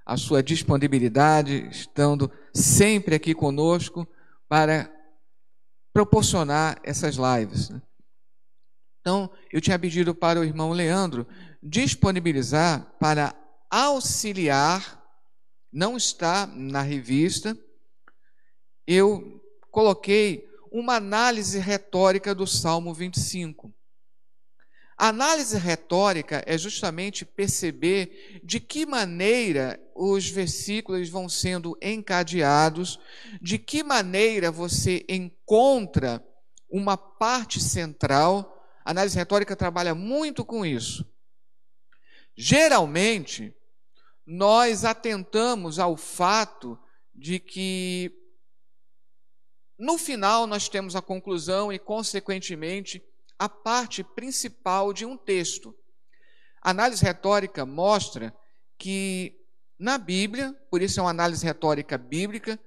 a sua disponibilidade, estando sempre aqui conosco para proporcionar essas lives. Então, eu tinha pedido para o irmão Leandro disponibilizar para auxiliar, não está na revista, eu coloquei uma análise retórica do Salmo 25. A análise retórica é justamente perceber de que maneira os versículos vão sendo encadeados, de que maneira você encontra uma parte central. A análise retórica trabalha muito com isso. Geralmente, nós atentamos ao fato de que, no final, nós temos a conclusão e, consequentemente, a parte principal de um texto. A análise retórica mostra que, na Bíblia, por isso é uma análise retórica bíblica,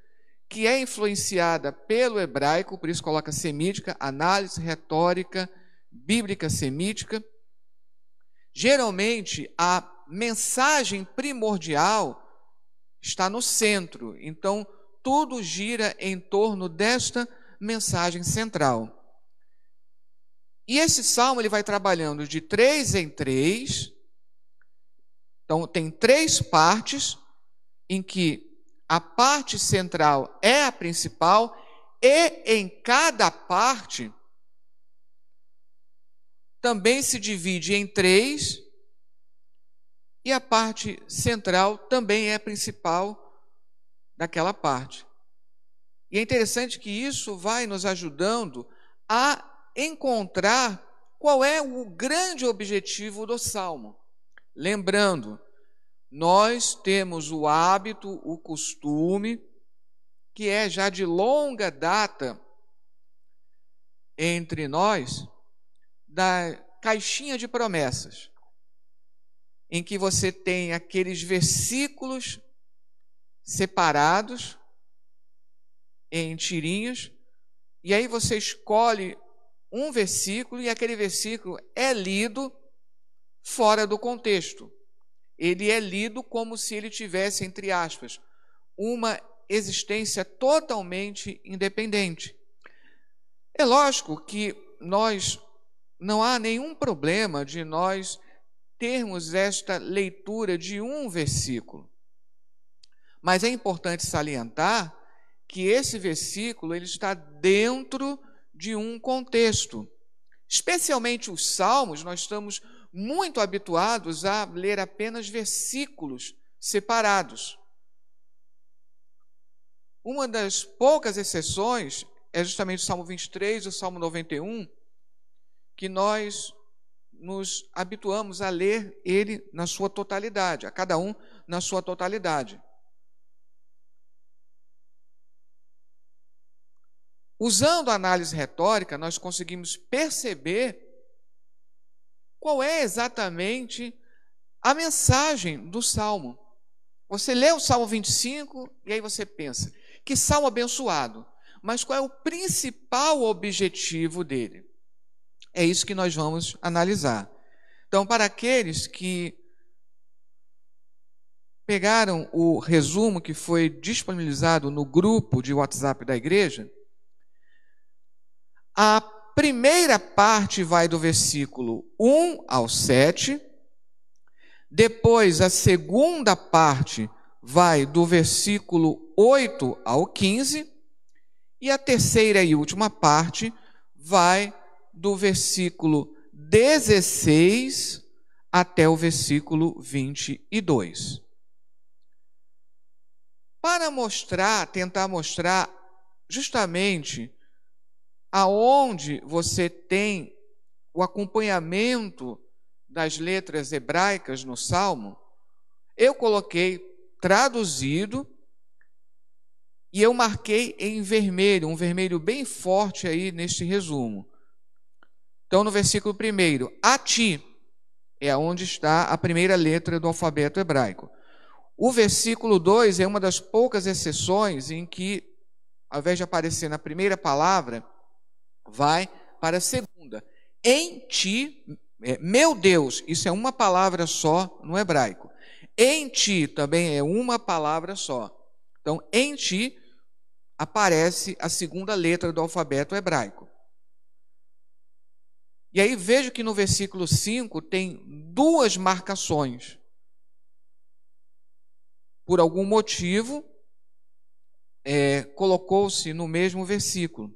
que é influenciada pelo hebraico, por isso coloca semítica, análise retórica bíblica semítica. Geralmente, a mensagem primordial está no centro, então tudo gira em torno desta mensagem central. E esse salmo ele vai trabalhando de 3 em 3. Então, tem 3 partes, em que a parte central é a principal, e em cada parte também se divide em 3, e a parte central também é a principal daquela parte. E é interessante que isso vai nos ajudando a encontrar qual é o grande objetivo do Salmo. Lembrando, nós temos o hábito, o costume, que é já de longa data entre nós, da caixinha de promessas, em que você tem aqueles versículos separados em tirinhas, e aí você escolhe um versículo e aquele versículo é lido fora do contexto. Ele é lido como se ele tivesse, entre aspas, uma existência totalmente independente. É lógico que não há nenhum problema de nós termos esta leitura de um versículo. Mas é importante salientar que esse versículo ele está dentro de um contexto. Especialmente os salmos, nós estamos muito habituados a ler apenas versículos separados. Uma das poucas exceções é justamente o Salmo 23 e o Salmo 91, que nós nos habituamos a ler ele na sua totalidade, a cada um na sua totalidade. Usando a análise retórica, nós conseguimos perceber qual é exatamente a mensagem do Salmo. Você lê o Salmo 25 e aí você pensa, que salmo abençoado, mas qual é o principal objetivo dele? É isso que nós vamos analisar. Então, para aqueles que pegaram o resumo que foi disponibilizado no grupo de WhatsApp da igreja, a primeira parte vai do versículo 1 ao 7, depois a segunda parte vai do versículo 8 ao 15, e a terceira e última parte vai do versículo 16 até o versículo 22. Para tentar mostrar justamente aonde você tem o acompanhamento das letras hebraicas no Salmo, eu coloquei traduzido e eu marquei em vermelho, um vermelho bem forte aí neste resumo. Então, no versículo 1, a ti, é onde está a primeira letra do alfabeto hebraico. O versículo 2 é uma das poucas exceções em que, ao invés de aparecer na primeira palavra, vai para a segunda. Em ti, meu Deus, isso é uma palavra só no hebraico. Em ti também é uma palavra só. Então, em ti aparece a segunda letra do alfabeto hebraico. E aí vejo que no versículo 5 tem duas marcações. Por algum motivo, colocou-se no mesmo versículo.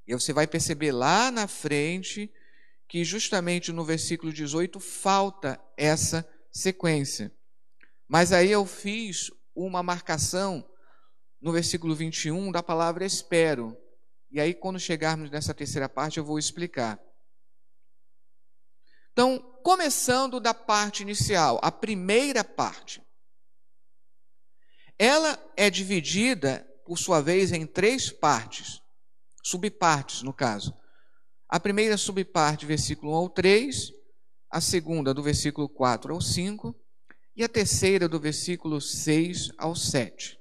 E você vai perceber lá na frente que justamente no versículo 18 falta essa sequência. Mas aí eu fiz uma marcação no versículo 21 da palavra espero. E aí quando chegarmos nessa terceira parte eu vou explicar. Então, começando da parte inicial, a primeira parte. Ela é dividida, por sua vez, em três partes, subpartes no caso. A primeira subparte, versículo 1 ao 3, a segunda do versículo 4 ao 5 e a terceira do versículo 6 ao 7.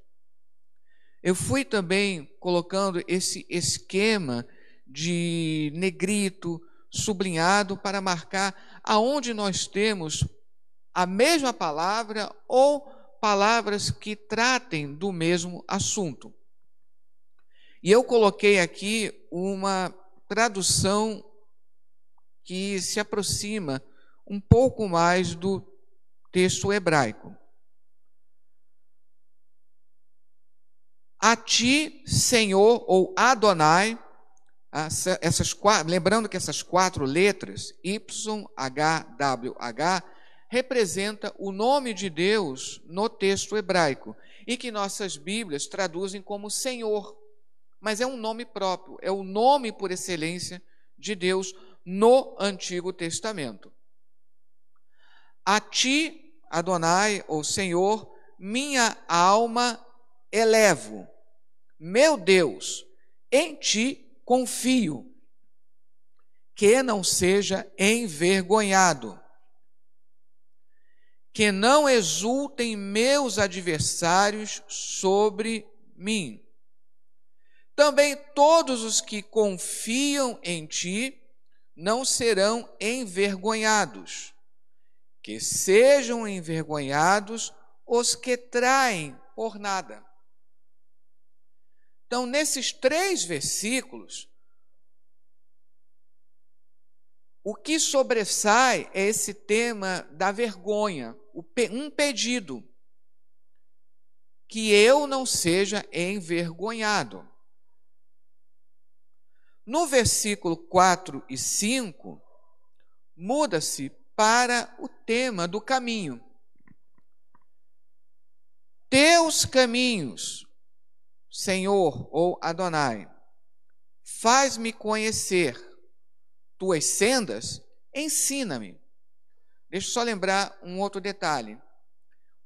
Eu fui também colocando esse esquema de negrito, sublinhado, para marcar aonde nós temos a mesma palavra ou palavras que tratem do mesmo assunto. E eu coloquei aqui uma tradução que se aproxima um pouco mais do texto hebraico. A ti, Senhor, ou Adonai, lembrando que essas quatro letras, Y, H, W, H, representa o nome de Deus no texto hebraico, e que nossas Bíblias traduzem como Senhor, mas é um nome próprio, é o nome por excelência de Deus no Antigo Testamento. A ti, Adonai, ou Senhor, minha alma elevo. Meu Deus, em ti confio, que não seja envergonhado, que não exultem meus adversários sobre mim. Também todos os que confiam em ti não serão envergonhados, que sejam envergonhados os que traem por nada. Então, nesses três versículos, o que sobressai é esse tema da vergonha, um pedido, que eu não seja envergonhado. No versículo 4 e 5, muda-se para o tema do caminho. Teus caminhos, Senhor ou Adonai, faz-me conhecer tuas sendas, ensina-me. Deixa eu só lembrar um outro detalhe.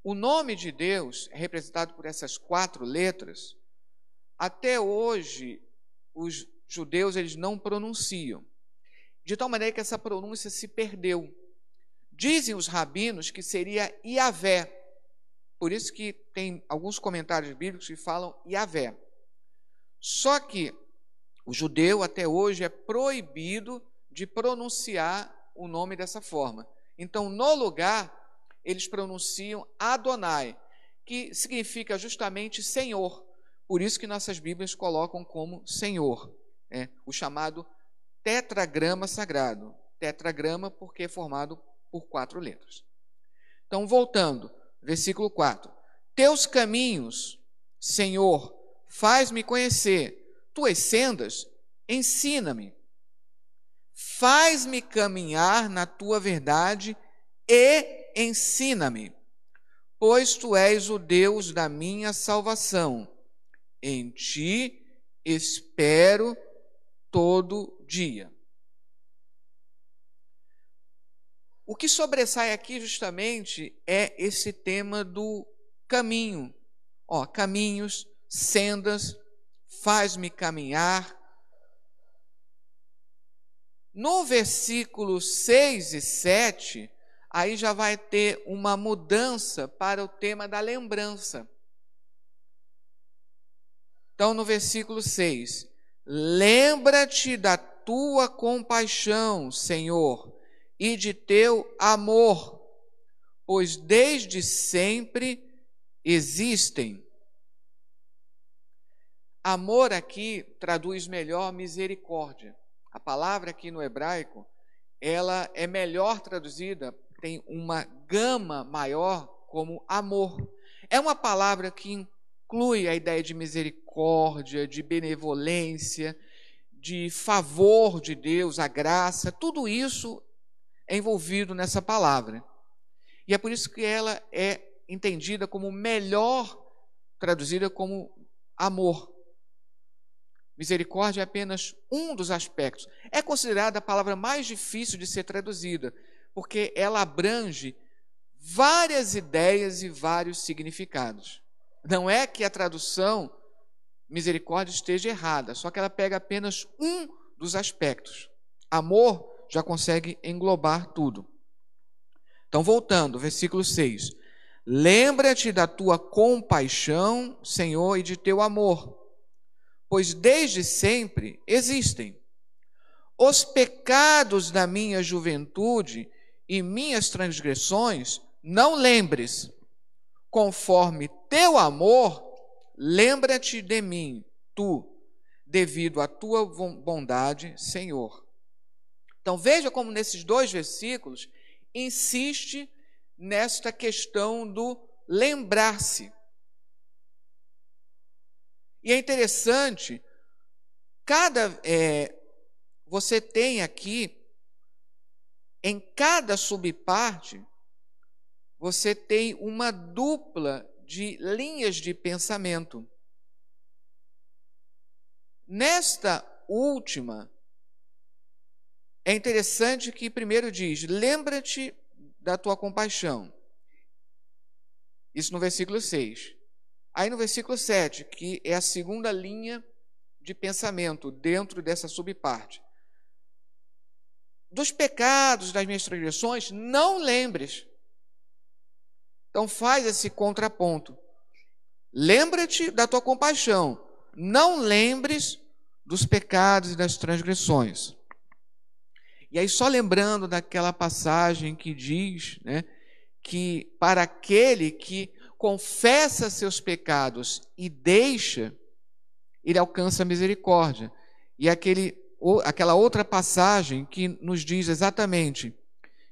O nome de Deus é representado por essas quatro letras. Até hoje, os judeus eles não pronunciam, de tal maneira que essa pronúncia se perdeu. Dizem os rabinos que seria Iavé, por isso que tem alguns comentários bíblicos que falam Iavé. Só que o judeu até hoje é proibido de pronunciar o nome dessa forma. Então, no lugar, eles pronunciam Adonai, que significa justamente Senhor. Por isso que nossas Bíblias colocam como Senhor, o chamado tetragrama sagrado. Tetragrama porque é formado por quatro letras. Então, voltando, versículo 4. Teus caminhos, Senhor, faz-me conhecer. Tuas sendas, ensina-me. Faz-me caminhar na tua verdade e ensina-me, pois tu és o Deus da minha salvação. Em ti espero todo dia. O que sobressai aqui justamente é esse tema do caminho. Caminhos, sendas, faz-me caminhar. No versículo 6 e 7, aí já vai ter uma mudança para o tema da lembrança. Então, no versículo 6, lembra-te da tua compaixão, Senhor, e de teu amor, pois desde sempre existem. Amor aqui traduz melhor misericórdia. A palavra aqui no hebraico, ela é melhor traduzida, tem uma gama maior como amor. É uma palavra que inclui a ideia de misericórdia, de benevolência, de favor de Deus, a graça, tudo isso é envolvido nessa palavra. E é por isso que ela é entendida como melhor traduzida como amor. Misericórdia é apenas um dos aspectos. É considerada a palavra mais difícil de ser traduzida, porque ela abrange várias ideias e vários significados. Não é que a tradução misericórdia esteja errada, só que ela pega apenas um dos aspectos. Amor já consegue englobar tudo. Então, voltando, versículo 6. Lembra-te da tua compaixão, Senhor, e de teu amor, pois desde sempre existem. Os pecados da minha juventude e minhas transgressões não lembres. Conforme teu amor, lembra-te de mim, tu, devido à tua bondade, Senhor. Então veja como nesses dois versículos insiste nesta questão do lembrar-se. E é interessante, você tem aqui, em cada subparte, você tem uma dupla de linhas de pensamento. Nesta última, é interessante que primeiro diz, lembra-te da tua compaixão. Isso no versículo 6. Aí no versículo 7, que é a segunda linha de pensamento dentro dessa subparte. Dos pecados, das minhas transgressões, não lembres. Então faz esse contraponto. Lembra-te da tua compaixão. Não lembres dos pecados e das transgressões. E aí só lembrando daquela passagem que diz, né, que para aquele que confessa seus pecados e deixa, ele alcança a misericórdia. E aquela outra passagem que nos diz exatamente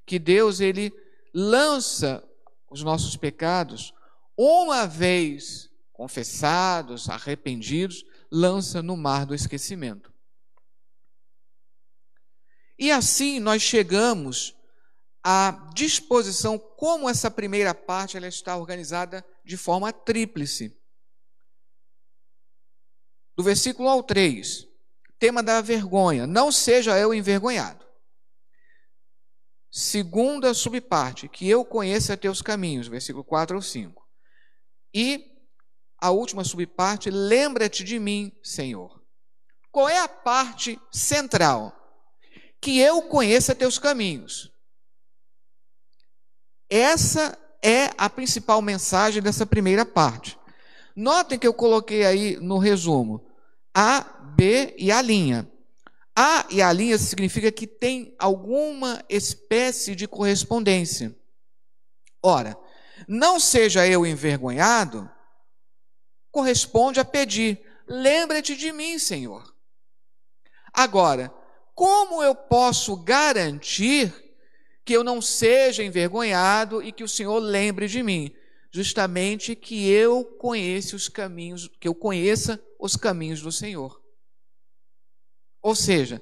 que Deus, ele lança os nossos pecados, uma vez confessados, arrependidos, lança no mar do esquecimento. E assim nós chegamos à disposição, como essa primeira parte ela está organizada de forma tríplice. Do versículo 1 ao 3, tema da vergonha, não seja eu envergonhado. Segunda subparte, que eu conheça teus caminhos, versículo 4 ao 5. E a última subparte, lembra-te de mim, Senhor. Qual é a parte central? Que eu conheça teus caminhos. Essa é a principal mensagem dessa primeira parte. Notem que eu coloquei aí no resumo A, B e a linha. A e a linha significa que tem alguma espécie de correspondência. Ora, não seja eu envergonhado, corresponde a pedir, lembra-te de mim, Senhor. Agora, como eu posso garantir que eu não seja envergonhado e que o Senhor lembre de mim? Justamente que eu conheça os caminhos do Senhor. Ou seja,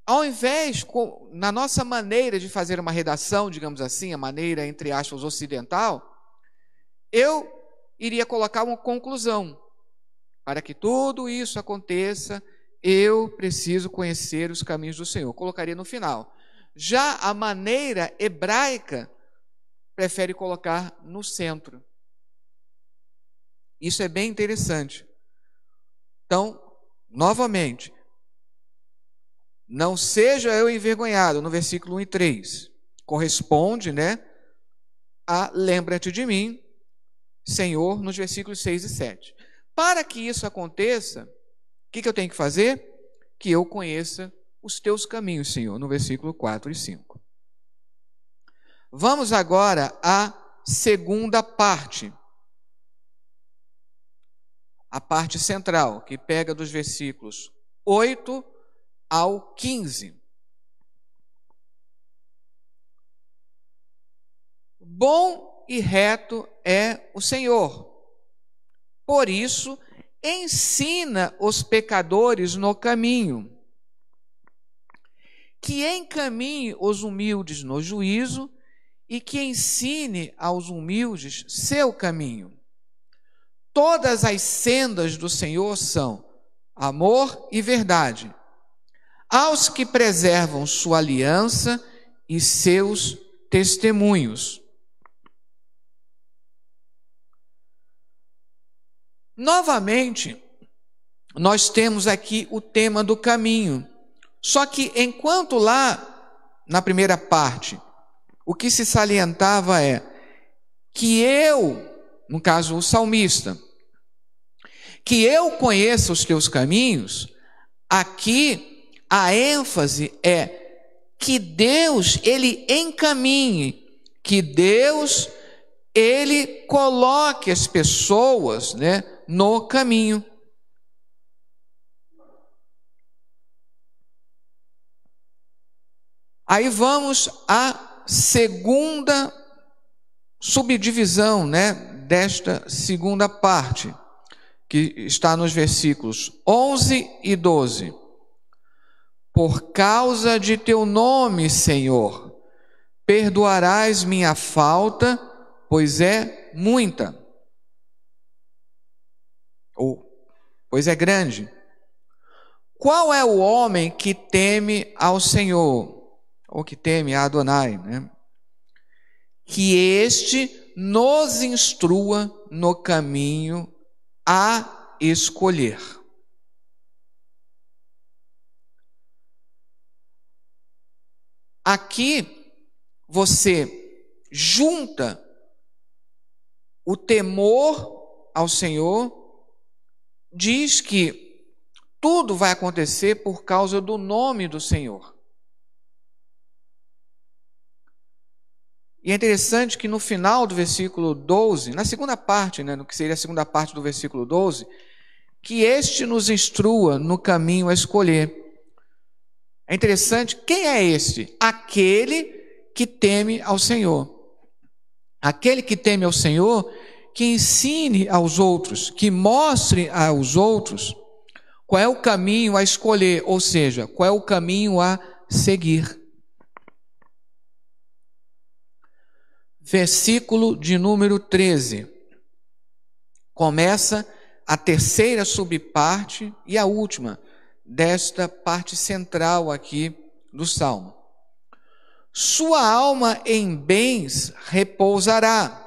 ao invés, na nossa maneira de fazer uma redação, digamos assim, a maneira, entre aspas, ocidental, eu iria colocar uma conclusão. Para que tudo isso aconteça, eu preciso conhecer os caminhos do Senhor. Colocaria no final. Já a maneira hebraica prefere colocar no centro. Isso é bem interessante. Então, novamente, não seja eu envergonhado, no versículo 1 e 3. Corresponde, a lembra-te de mim, Senhor, nos versículos 6 e 7. Para que isso aconteça, o que eu tenho que fazer? Que eu conheça os teus caminhos, Senhor, no versículo 4 e 5. Vamos agora à segunda parte. A parte central, que pega dos versículos 8 ao 15. Bom e reto é o Senhor. Por isso, ensina os pecadores no caminho. Que encaminhe os humildes no juízo e que ensine aos humildes seu caminho. Todas as sendas do Senhor são amor e verdade, aos que preservam sua aliança e seus testemunhos. Novamente, nós temos aqui o tema do caminho. Só que enquanto lá, na primeira parte, o que se salientava é que eu, no caso o salmista, que eu conheça os teus caminhos, aqui a ênfase é que Deus, ele encaminhe, que Deus, ele coloque as pessoas, no caminho. Aí vamos à segunda subdivisão, desta segunda parte, que está nos versículos 11 e 12. Por causa de teu nome, Senhor, perdoarás minha falta, pois é muita. Pois é grande. Qual é o homem que teme ao Senhor, ou que teme a Adonai, Que este nos instrua no caminho a escolher. Aqui você junta o temor ao Senhor, diz que tudo vai acontecer por causa do nome do Senhor. E é interessante que no final do versículo 12, na segunda parte, no que seria a segunda parte do versículo 12, que este nos instrua no caminho a escolher. É interessante, quem é este? Aquele que teme ao Senhor. Aquele que teme ao Senhor, que ensine aos outros, que mostre aos outros qual é o caminho a escolher, ou seja, qual é o caminho a seguir. Versículo de número 13. Começa a terceira subparte e a última desta parte central aqui do Salmo. Sua alma em bens repousará,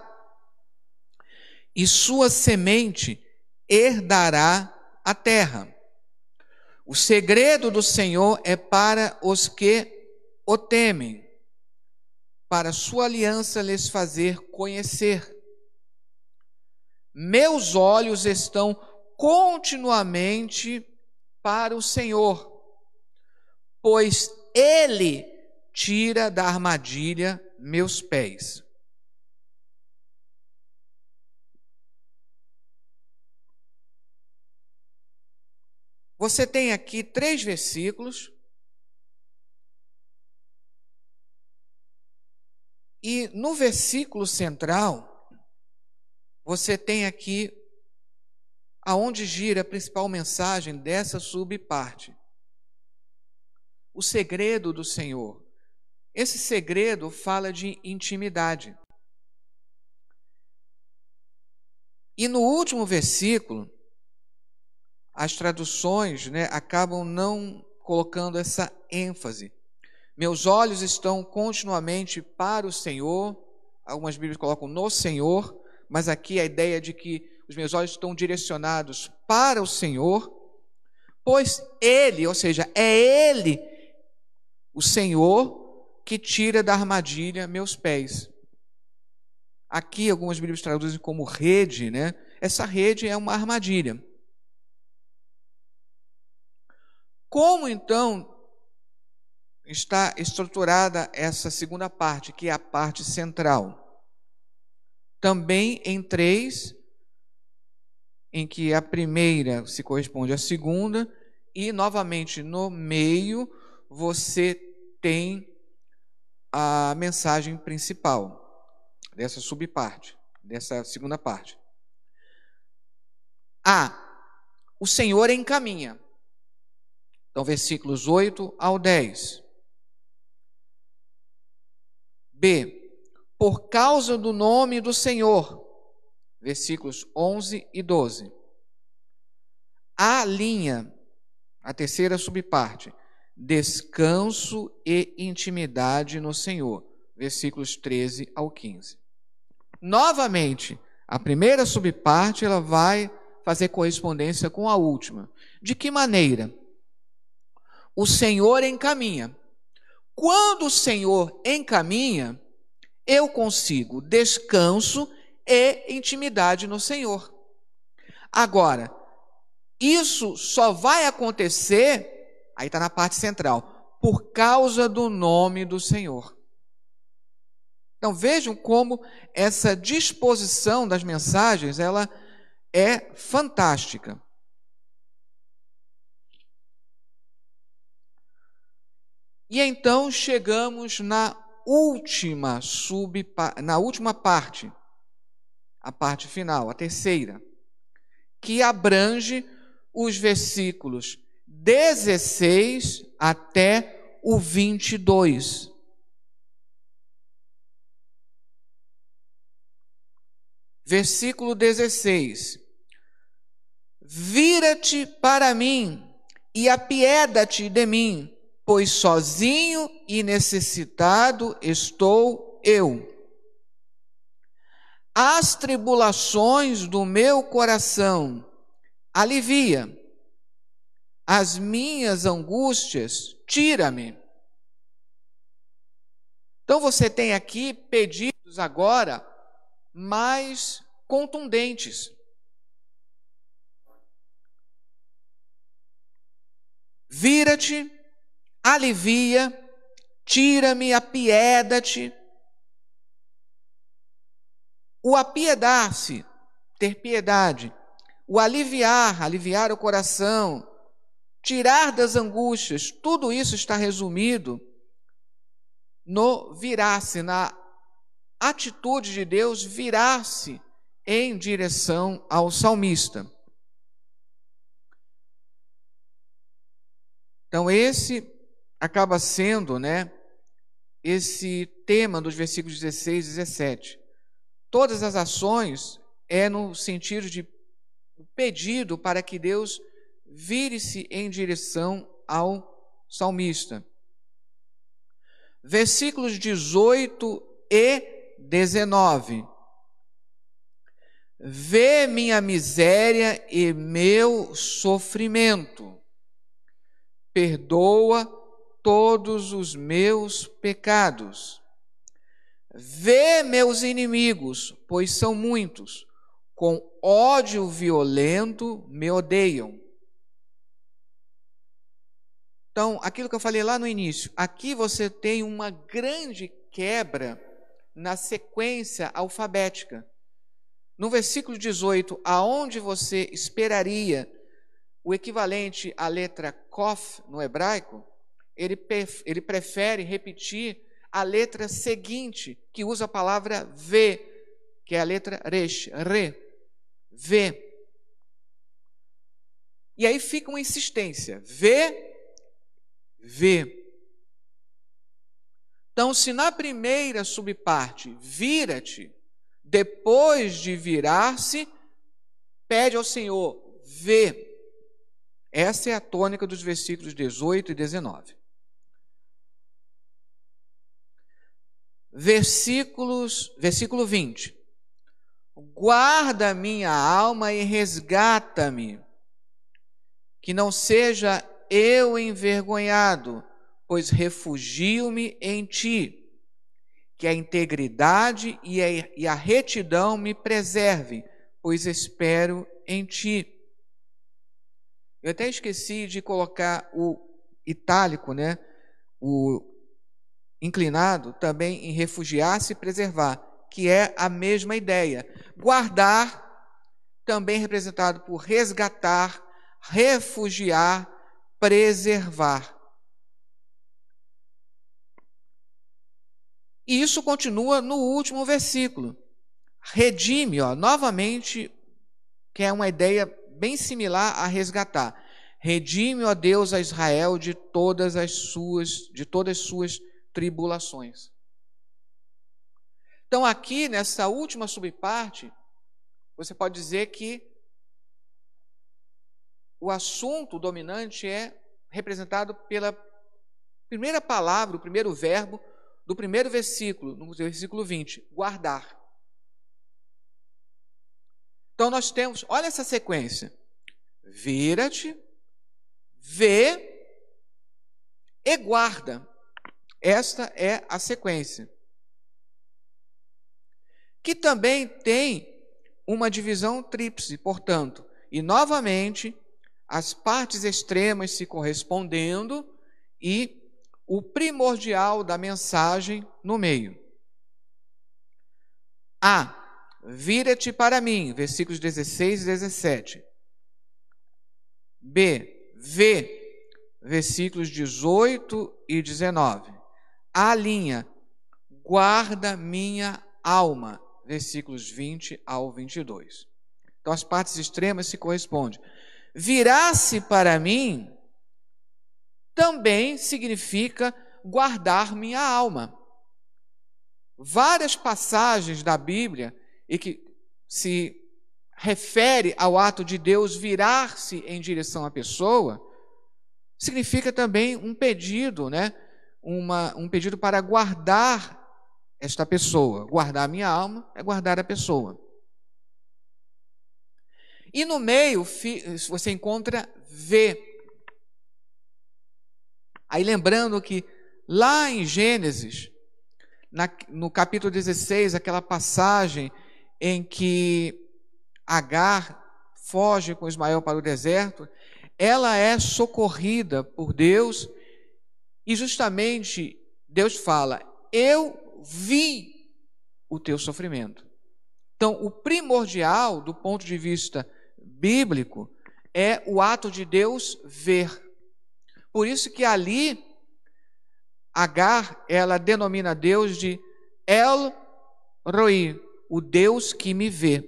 e sua semente herdará a terra. O segredo do Senhor é para os que o temem, para sua aliança lhes fazer conhecer. Meus olhos estão continuamente para o Senhor, pois Ele tira da armadilha meus pés. Você tem aqui 3 versículos. E no versículo central, você tem aqui aonde gira a principal mensagem dessa subparte. O segredo do Senhor. Esse segredo fala de intimidade. E no último versículo, as traduções acabam não colocando essa ênfase. Meus olhos estão continuamente para o Senhor. Algumas Bíblias colocam no Senhor, mas aqui a ideia de que os meus olhos estão direcionados para o Senhor, pois Ele, ou seja, é Ele, o Senhor, que tira da armadilha meus pés. Aqui algumas Bíblias traduzem como rede, Essa rede é uma armadilha. Como então, está estruturada essa segunda parte, que é a parte central. Também em 3, em que a primeira se corresponde à segunda, e novamente no meio você tem a mensagem principal dessa subparte, dessa segunda parte. O Senhor encaminha. Então, versículos 8 ao 10. B, por causa do nome do Senhor. Versículos 11 e 12. A linha, a terceira subparte, descanso e intimidade no Senhor. Versículos 13 ao 15. Novamente, a primeira subparte ela vai fazer correspondência com a última. De que maneira? O Senhor encaminha. Quando o Senhor encaminha, eu consigo descanso e intimidade no Senhor. Agora, isso só vai acontecer, aí está na parte central, por causa do nome do Senhor. Então vejam como essa disposição das mensagens, ela é fantástica. E então chegamos na última parte, a parte final, a terceira, que abrange os versículos 16 até o 22. Versículo 16. Vira-te para mim e apieda-te de mim, pois sozinho e necessitado estou eu. As tribulações do meu coração alivia, as minhas angústias tira-me. Então você tem aqui pedidos agora mais contundentes. Vira-te, alivia, tira-me, apieda-te. O apiedar-se, ter piedade. O aliviar, aliviar o coração. Tirar das angústias. Tudo isso está resumido no virar-se, na atitude de Deus virar-se em direção ao salmista. Então esse acaba sendo, esse tema dos versículos 16 e 17. Todas as ações é no sentido de pedido para que Deus vire-se em direção ao salmista. Versículos 18 e 19. Vê minha miséria e meu sofrimento. Perdoa todos os meus pecados. Vê meus inimigos, pois são muitos, com ódio violento me odeiam. Então, aquilo que eu falei lá no início, aqui você tem uma grande quebra na sequência alfabética. No versículo 18, aonde você esperaria o equivalente à letra Kof no hebraico, ele prefere repetir a letra seguinte, que usa a palavra V, que é a letra Resh, Re, V. E aí fica uma insistência, V, V. Então, se na primeira subparte, vira-te, depois de virar-se, pede ao Senhor, vê. Essa é a tônica dos versículos 18 e 19. Versículo 20. Guarda minha alma e resgata-me, que não seja eu envergonhado, pois refugio-me em ti. Que a integridade e a retidão me preservem, pois espero em ti. Eu até esqueci de colocar o itálico, o inclinado também em refugiar-se e preservar, que é a mesma ideia. Guardar, também representado por resgatar, refugiar, preservar. E isso continua no último versículo. Redime, novamente, que é uma ideia bem similar a resgatar. Redime, ó Deus, a Israel de todas as suas tribulações. Então, aqui, nessa última subparte, você pode dizer que o assunto dominante é representado pela primeira palavra, o primeiro verbo do primeiro versículo, no versículo 20, guardar. Então, nós temos, olha essa sequência: vira-te, vê e guarda. Esta é a sequência. Que também tem uma divisão tríplice, portanto, e novamente as partes extremas se correspondendo e o primordial da mensagem no meio. A. Vira-te para mim, versículos 16 e 17. B. Vê, versículos 18 e 19. A linha, guarda minha alma, versículos 20 ao 22. Então, as partes extremas se correspondem. Virar-se para mim também significa guardar minha alma. Várias passagens da Bíblia e que se refere ao ato de Deus virar-se em direção à pessoa, significa também um pedido, um pedido para guardar esta pessoa. Guardar a minha alma é guardar a pessoa. E no meio você encontra ver. Aí lembrando que lá em Gênesis, no capítulo 16, aquela passagem em que Agar foge com Ismael para o deserto, ela é socorrida por Deus e justamente Deus fala: eu vi o teu sofrimento. Então, o primordial do ponto de vista bíblico é o ato de Deus ver. Por isso que ali Agar, ela denomina Deus de El Roi, o Deus que me vê.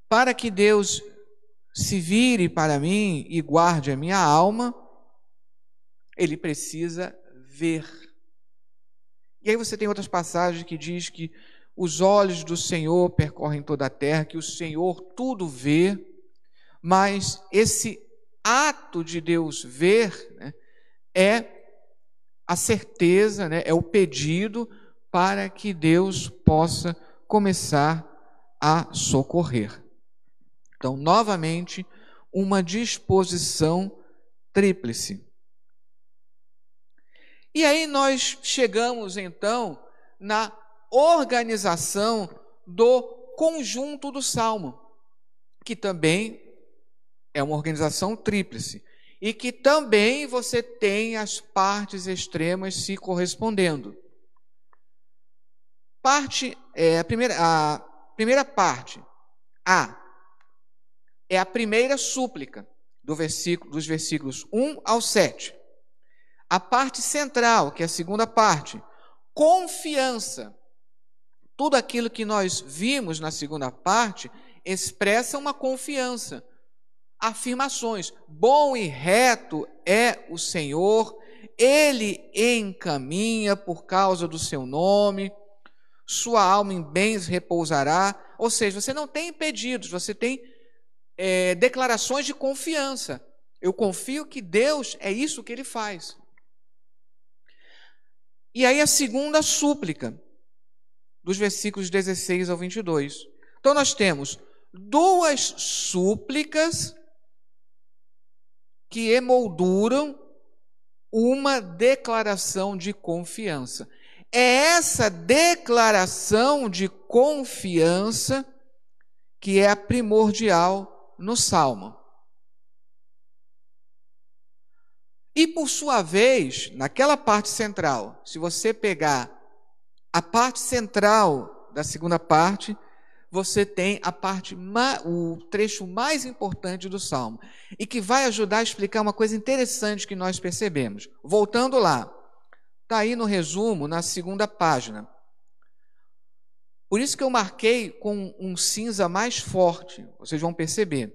Para que Deus se vire para mim e guarde a minha alma, Ele precisa ver. E aí você tem outras passagens que diz que os olhos do Senhor percorrem toda a terra, que o Senhor tudo vê, mas esse ato de Deus ver, é a certeza, é o pedido para que Deus possa começar a socorrer. Então, novamente, uma disposição tríplice. E aí nós chegamos, então, na organização do conjunto do Salmo, que também é uma organização tríplice, e que também você tem as partes extremas se correspondendo. A primeira parte, A, é a primeira súplica dos versículos 1 ao 7. A parte central, que é a segunda parte, confiança. Tudo aquilo que nós vimos na segunda parte expressa uma confiança. Afirmações: bom e reto é o Senhor, Ele encaminha por causa do seu nome, sua alma em bens repousará. Ou seja, você não tem pedidos, você tem declarações de confiança. Eu confio que Deus é isso que Ele faz. E aí a segunda súplica, dos versículos 16 ao 22. Então nós temos duas súplicas que emolduram uma declaração de confiança. É essa declaração de confiança que é a primordial no Salmo. E por sua vez, naquela parte central, se você pegar a parte central da segunda parte, você tem o trecho mais importante do Salmo, e que vai ajudar a explicar uma coisa interessante que nós percebemos. Voltando lá, está aí no resumo, na segunda página. Por isso que eu marquei com um cinza mais forte, vocês vão perceber.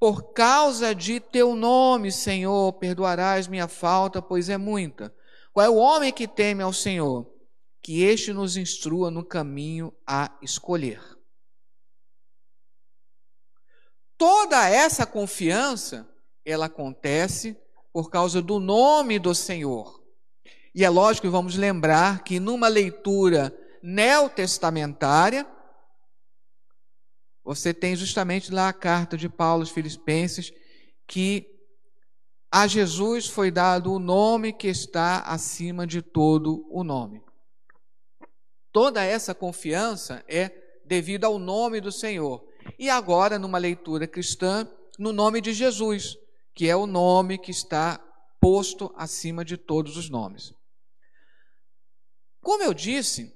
Por causa de teu nome, Senhor, perdoarás minha falta, pois é muita. Qual é o homem que teme ao Senhor? Que este nos instrua no caminho a escolher. Toda essa confiança, ela acontece por causa do nome do Senhor. E é lógico que vamos lembrar que numa leitura neotestamentária, você tem justamente lá a carta de Paulo aos Filipenses, que a Jesus foi dado o nome que está acima de todo o nome. Toda essa confiança é devido ao nome do Senhor. E agora, numa leitura cristã, no nome de Jesus, que é o nome que está posto acima de todos os nomes. Como eu disse,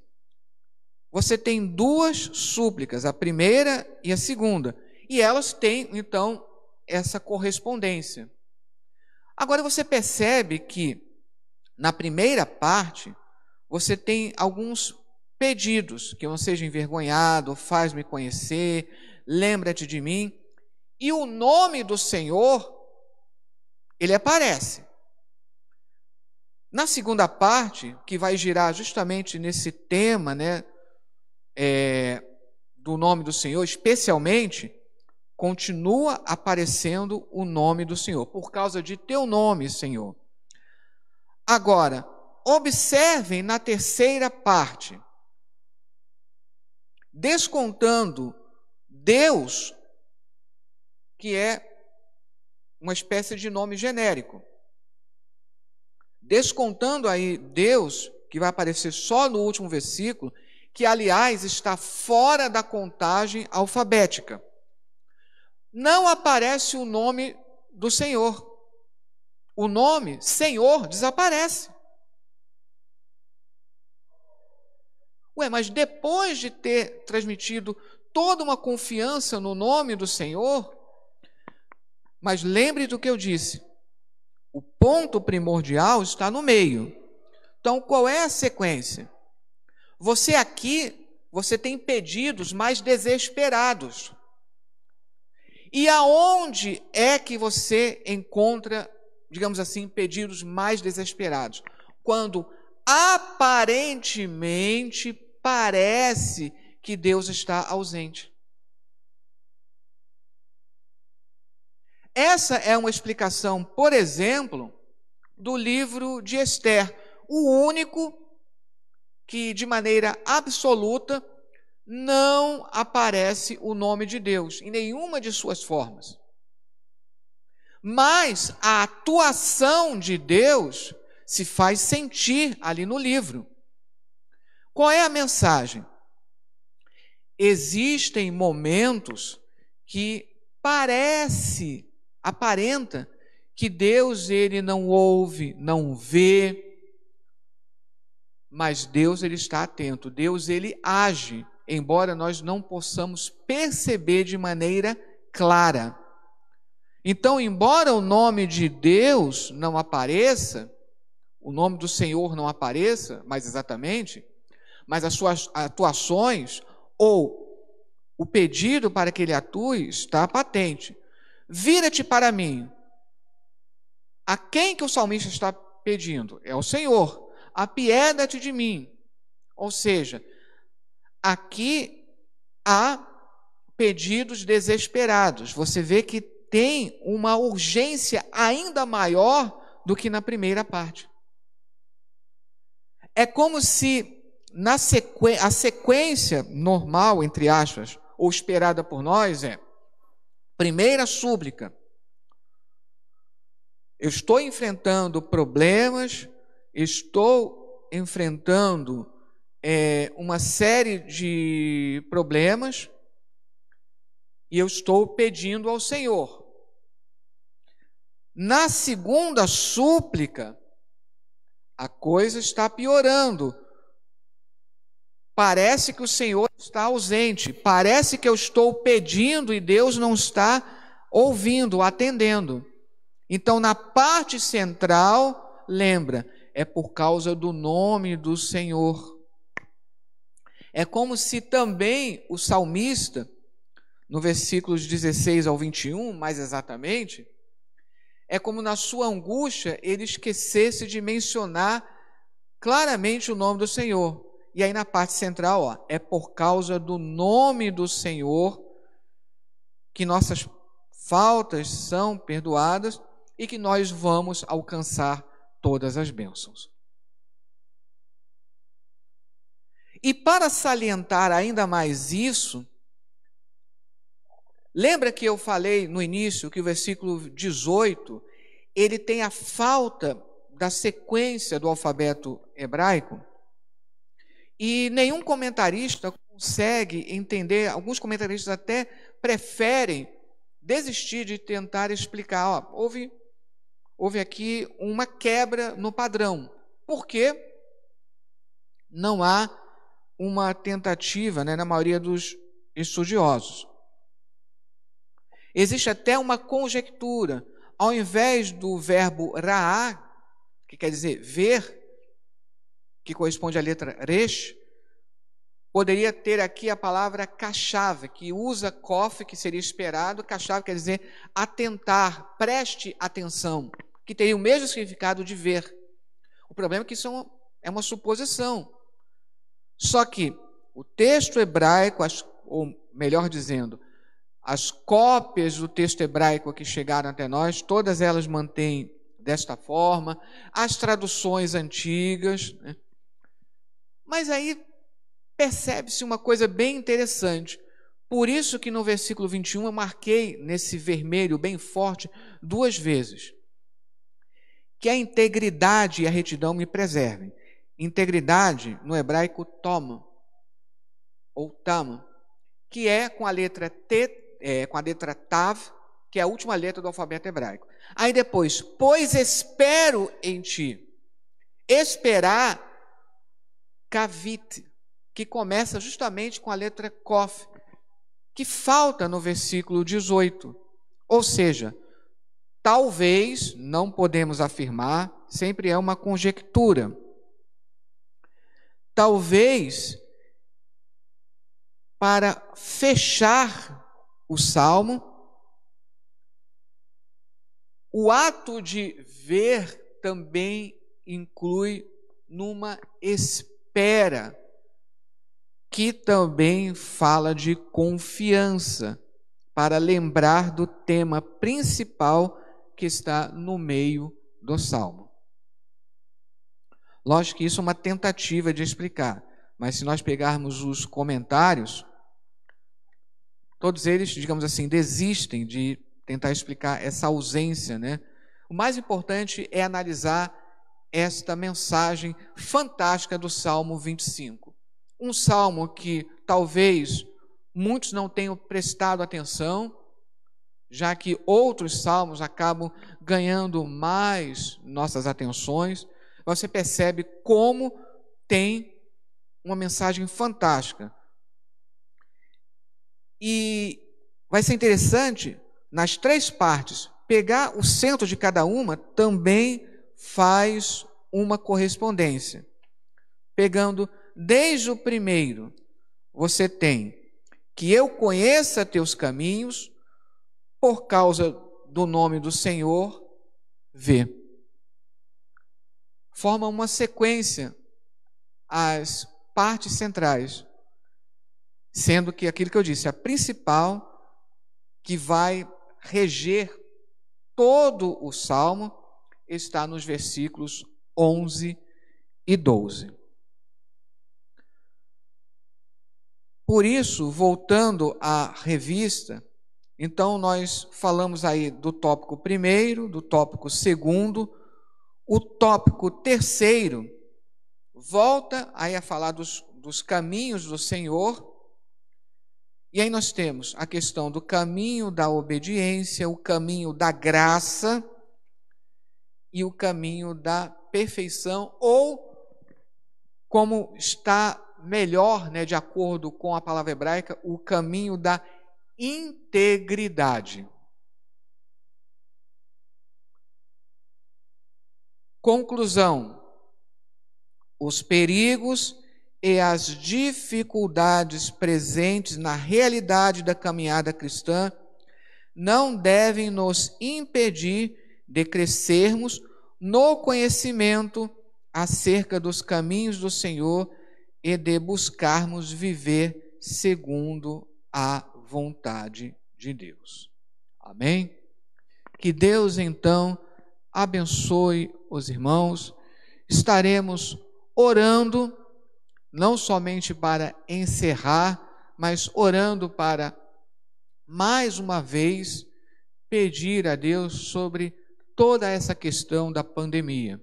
você tem duas súplicas, a primeira e a segunda, e elas têm, então, essa correspondência. Agora você percebe que, na primeira parte, você tem alguns pedidos, que eu não seja envergonhado, faz-me conhecer, lembra-te de mim, e o nome do Senhor, ele aparece. Na segunda parte, que vai girar justamente nesse tema, né, do nome do Senhor, especialmente, continua aparecendo o nome do Senhor, por causa de teu nome, Senhor. Agora, observem na terceira parte, descontando Deus, que é uma espécie de nome genérico. Descontando aí Deus, que vai aparecer só no último versículo, que, aliás, está fora da contagem alfabética. Não aparece o nome do Senhor. O nome Senhor desaparece. Mas depois de ter transmitido toda uma confiança no nome do Senhor, mas lembre do que eu disse, o ponto primordial está no meio. Então, qual é a sequência? Você tem pedidos mais desesperados. E aonde é que você encontra, digamos assim, pedidos mais desesperados? Quando aparentemente parece que Deus está ausente. Essa é uma explicação, por exemplo, do livro de Esther, o único que, de maneira absoluta, não aparece o nome de Deus em nenhuma de suas formas. Mas a atuação de Deus se faz sentir ali no livro. Qual é a mensagem? Existem momentos que aparenta que Deus ele não ouve, não vê, mas Deus ele está atento, Deus ele age, embora nós não possamos perceber de maneira clara. Então, embora o nome de Deus não apareça, o nome do Senhor não apareça, mais exatamente, mas as suas atuações ou o pedido para que ele atue está patente. Vira-te para mim. A quem que o salmista está pedindo? É ao Senhor. Apieda-te de mim. Ou seja, aqui há pedidos desesperados. Você vê que tem uma urgência ainda maior do que na primeira parte. É como se a sequência normal, entre aspas, ou esperada por nós é: primeira súplica, eu estou enfrentando problemas, estou enfrentando uma série de problemas e eu estou pedindo ao Senhor. Na segunda súplica, a coisa está piorando. Parece que o Senhor está ausente, parece que eu estou pedindo e Deus não está ouvindo, atendendo. Então, na parte central, lembra, é por causa do nome do Senhor. É como se também o salmista, no versículos 16 ao 21, mais exatamente, é como na sua angústia ele esquecesse de mencionar claramente o nome do Senhor. E aí na parte central, ó, é por causa do nome do Senhor que nossas faltas são perdoadas e que nós vamos alcançar todas as bênçãos. E para salientar ainda mais isso, lembra que eu falei no início que o versículo 18, ele tem a falta da sequência do alfabeto hebraico? E nenhum comentarista consegue entender, alguns comentaristas até preferem desistir de tentar explicar. Ó, houve aqui uma quebra no padrão. Por quê? Não há uma tentativa, na maioria dos estudiosos. Existe até uma conjectura. Ao invés do verbo ra'á, que quer dizer ver, que corresponde à letra resh, poderia ter aqui a palavra kashav, que usa kof, que seria esperado. Kashav quer dizer atentar, preste atenção, que teria o mesmo significado de ver. O problema é que isso é uma suposição. Só que o texto hebraico, ou melhor dizendo, as cópias do texto hebraico que chegaram até nós, todas elas mantêm desta forma, as traduções antigas, né? Mas aí percebe-se uma coisa bem interessante. Por isso que no versículo 21 eu marquei nesse vermelho bem forte 2 vezes. Que a integridade e a retidão me preservem. Integridade, no hebraico, toma, ou tama, que é com a letra com a letra tav, que é a última letra do alfabeto hebraico. Aí depois, pois espero em ti. Esperar, kavit, que começa justamente com a letra kof, que falta no versículo 18. Ou seja, talvez, não podemos afirmar, sempre é uma conjectura. Talvez, para fechar o salmo, o ato de ver também inclui numa espera, que também fala de confiança, para lembrar do tema principal que está no meio do salmo. Lógico que isso é uma tentativa de explicar, mas se nós pegarmos os comentários, todos eles, digamos assim, desistem de tentar explicar essa ausência, né? O mais importante é analisar esta mensagem fantástica do Salmo 25. Um salmo que talvez muitos não tenham prestado atenção, já que outros salmos acabam ganhando mais nossas atenções. Você percebe como tem uma mensagem fantástica. E vai ser interessante, nas 3 partes, pegar o centro de cada uma também faz uma correspondência. Pegando desde o primeiro, você tem que eu conheça teus caminhos, por causa do nome do Senhor, vê. Forma uma sequência as partes centrais, sendo que aquilo que eu disse, a principal que vai reger todo o salmo está nos versículos 11 e 12. Por isso, voltando à revista, então nós falamos aí do tópico 1º, do tópico 2º, o tópico 3º volta aí a falar dos caminhos do Senhor, e aí nós temos a questão do caminho da obediência, o caminho da graça, e o caminho da perfeição, ou como está melhor, de acordo com a palavra hebraica, o caminho da integridade. Conclusão: os perigos e as dificuldades presentes na realidade da caminhada cristã não devem nos impedir de crescermos no conhecimento acerca dos caminhos do Senhor e de buscarmos viver segundo a vontade de Deus. Amém? Que Deus, então, abençoe os irmãos. Estaremos orando, não somente para encerrar, mas orando para, mais uma vez, pedir a Deus sobre toda essa questão da pandemia.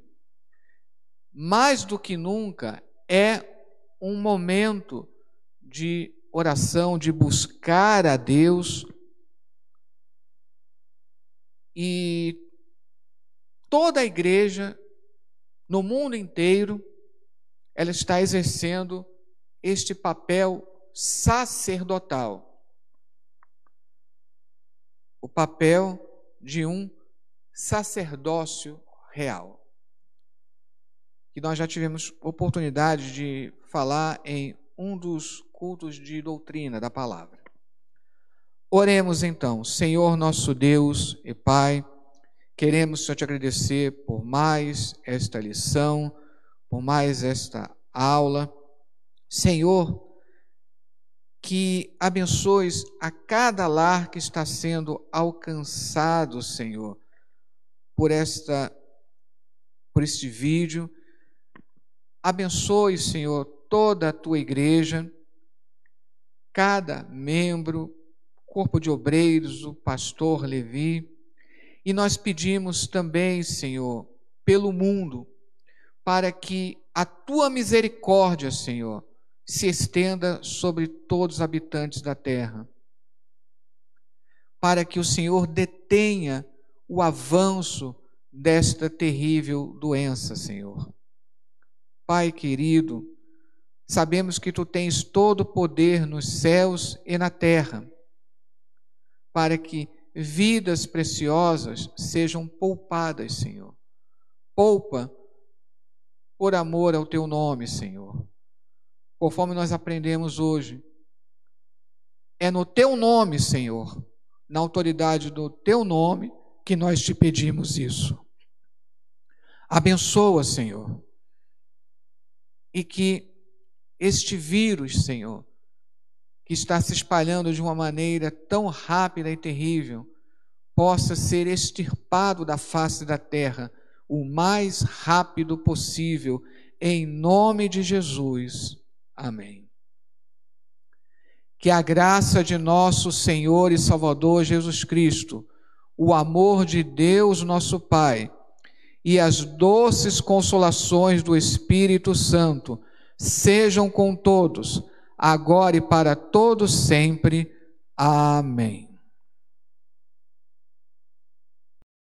Mais do que nunca, é um momento de oração, de buscar a Deus, e toda a igreja, no mundo inteiro, ela está exercendo este papel sacerdotal, o papel de um sacerdócio real, que nós já tivemos oportunidade de falar em um dos cultos de doutrina da palavra. Oremos então. Senhor nosso Deus e Pai, queremos, Senhor, te agradecer por mais esta lição, por mais esta aula. Senhor, que abençoes a cada lar que está sendo alcançado, Senhor, por este vídeo. Abençoe, Senhor, toda a tua igreja, cada membro, corpo de obreiros, o pastor Levi. E nós pedimos também, Senhor, pelo mundo, para que a tua misericórdia, Senhor, se estenda sobre todos os habitantes da terra, para que o Senhor detenha o avanço desta terrível doença, Senhor. Pai querido, sabemos que tu tens todo o poder nos céus e na terra, para que vidas preciosas sejam poupadas, Senhor. Poupa por amor ao teu nome, Senhor. Conforme nós aprendemos hoje, é no teu nome, Senhor, na autoridade do teu nome, que nós te pedimos isso. Abençoa, Senhor, e que este vírus, Senhor, que está se espalhando de uma maneira tão rápida e terrível, possa ser extirpado da face da terra o mais rápido possível, em nome de Jesus. Amém. Que a graça de nosso Senhor e Salvador Jesus Cristo, o amor de Deus nosso Pai e as doces consolações do Espírito Santo sejam com todos, agora e para todos sempre. Amém.